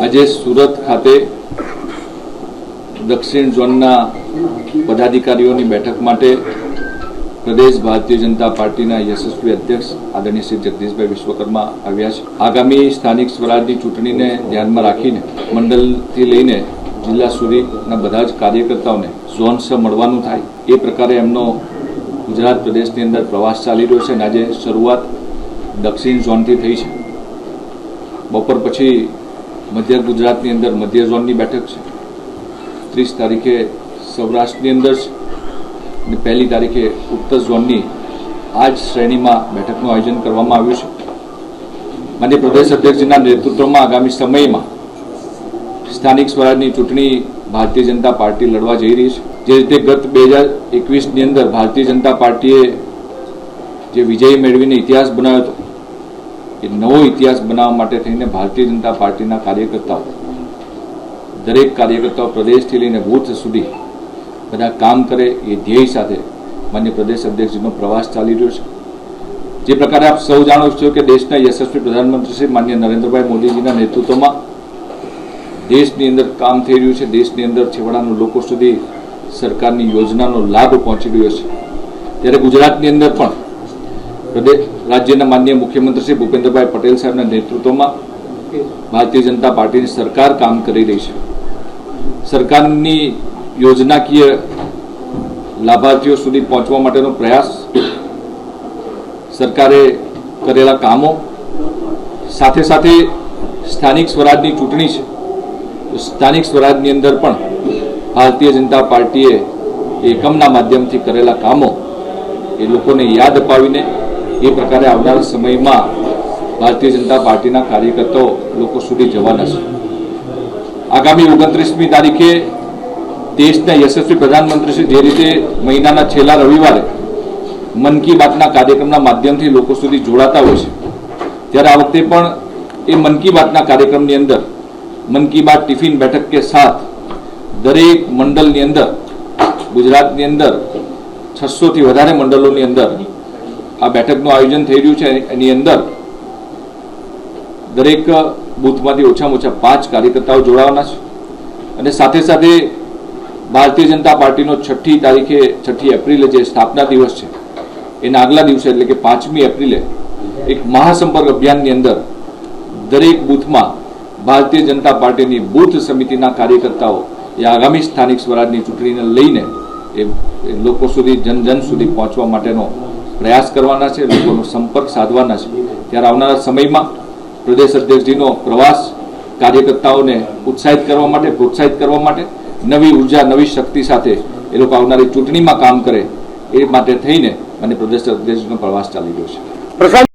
આજે સુરત ખાતે દક્ષિણ ઝોનના પદાધિકારીઓની બેઠક માટે પ્રદેશ ભારતીય જનતા પાર્ટીના યશસ્વી અધ્યક્ષ આદરણીય શ્રી જગદીશભાઈ વિશ્વકર્મા આવ્યા છે। આગામી સ્થાનિક સ્વરાજની ચૂંટણીને ધ્યાનમાં રાખીને મંડળથી લઈને જિલ્લા સુધીના બધા જ કાર્યકર્તાઓને ઝોન સ મળવાનું થાય એ પ્રકારે એમનો ગુજરાત પ્રદેશની અંદર પ્રવાસ ચાલી રહ્યો છે અને આજે શરૂઆત દક્ષિણ ઝોનથી થઈ છે। બપોર પછી મધ્ય ગુજરાતની અંદર મધ્ય ઝોનની બેઠક છે, 30 તારીખે સૌરાષ્ટ્રની અંદર છે અને 1 તારીખે ઉત્તર ઝોનની આ જ શ્રેણીમાં બેઠકનું આયોજન કરવામાં આવ્યું છે। માનનીય પ્રદેશ અધ્યક્ષજીના નેતૃત્વમાં આગામી સમયમાં સ્થાનિક સ્વરાજની ચૂંટણી ભારતીય જનતા પાર્ટી લડવા જઈ રહી છે। જે રીતે ગત 2021ની અંદર ભારતીય જનતા પાર્ટીએ જે વિજય મેળવીને ઇતિહાસ બનાવ્યો હતો, એ નવો ઇતિહાસ બનાવવા માટે થઈને ભારતીય જનતા પાર્ટીના કાર્યકર્તાઓ, દરેક કાર્યકર્તાઓ પ્રદેશથી લઈને બૂથ સુધી બધા કામ કરે એ ધ્યેય સાથે માન્ય પ્રદેશ અધ્યક્ષજીનો પ્રવાસ ચાલી રહ્યો છે। જે પ્રકારે આપ સૌ જાણો છો કે દેશના યશસ્વી પ્રધાનમંત્રી શ્રી માન્ય નરેન્દ્રભાઈ મોદીજીના નેતૃત્વમાં દેશની અંદર કામ થઈ રહ્યું છે। દેશની અંદર છેવાડાના લોકો સુધી સરકારની યોજનાનો લાભ પહોંચી રહ્યો છે। ત્યારે ગુજરાતની અંદર પણ પ્રદેશ રાજ્યના માનનીય મુખ્યમંત્રી શ્રી ભૂપેન્દ્રભાઈ પટેલ સાહેબના નેતૃત્વમાં ભારતીય જનતા પાર્ટીની સરકાર કામ કરી રહી છે। સરકારની યોજનાકીય લાભાર્થીઓ સુધી પહોંચવા માટેનો પ્રયાસ, સરકારે કરેલા કામો, સાથે સાથે સ્થાનિક સ્વરાજની ચૂંટણી છે તો સ્થાનિક સ્વરાજની અંદર પણ ભારતીય જનતા પાર્ટીએ એકમના માધ્યમથી કરેલા કામો એ લોકોને યાદ અપાવીને એ પ્રકારે આવનારા સમયમાં ભારતીય જનતા પાર્ટીના કાર્યકર્તાઓ લોકો સુધી જવાના છે। આગામી 29મી તારીખે દેશના યશસ્વી પ્રધાનમંત્રી શ્રી જે રીતે મહિનાના છેલ્લા રવિવારે મન કી બાતના કાર્યક્રમના માધ્યમથી લોકો સુધી જોડાતા હોય છે, ત્યારે આ વખતે પણ એ મન કી બાતના કાર્યક્રમની અંદર મન કી બાત ટિફિન બેઠક કે સાથ દરેક મંડળની અંદર, ગુજરાતની અંદર 600થી વધારે મંડળોની અંદર આ બેઠકનું આયોજન થઈ રહ્યું છે। એની અંદર દરેક બૂથમાંથી ઓછામાં ઓછા 5 કાર્યકર્તાઓ જોડાવાના છે અને સાથે સાથે ભારતીય જનતા પાર્ટીનો 6 એપ્રિલે જે સ્થાપના દિવસ છે એના આગલા દિવસે એટલે કે 5મી એપ્રિલે એક મહાસંપર્ક અભિયાનની અંદર દરેક બૂથમાં ભારતીય જનતા પાર્ટીની બૂથ સમિતિના કાર્યકર્તાઓ એ આગામી સ્થાનિક સ્વરાજની ચૂંટણીને લઈને એ લોકો સુધી જન સુધી પહોંચવા માટેનો પ્રયાસ કરવાના છે, લોકોનો સંપર્ક સાધવાના છે। ત્યારે આવનારા સમયમાં પ્રદેશ અધ્યક્ષજીનો પ્રવાસ કાર્યકર્તાઓને ઉત્સાહિત કરવા માટે, પ્રોત્સાહિત કરવા માટે, નવી ઉર્જા, નવી શક્તિ સાથે એ લોકો આવનારી ચૂંટણીમાં કામ કરે એ માટે થઈને મને પ્રદેશ અધ્યક્ષજીનો પ્રવાસ ચાલી રહ્યો છે।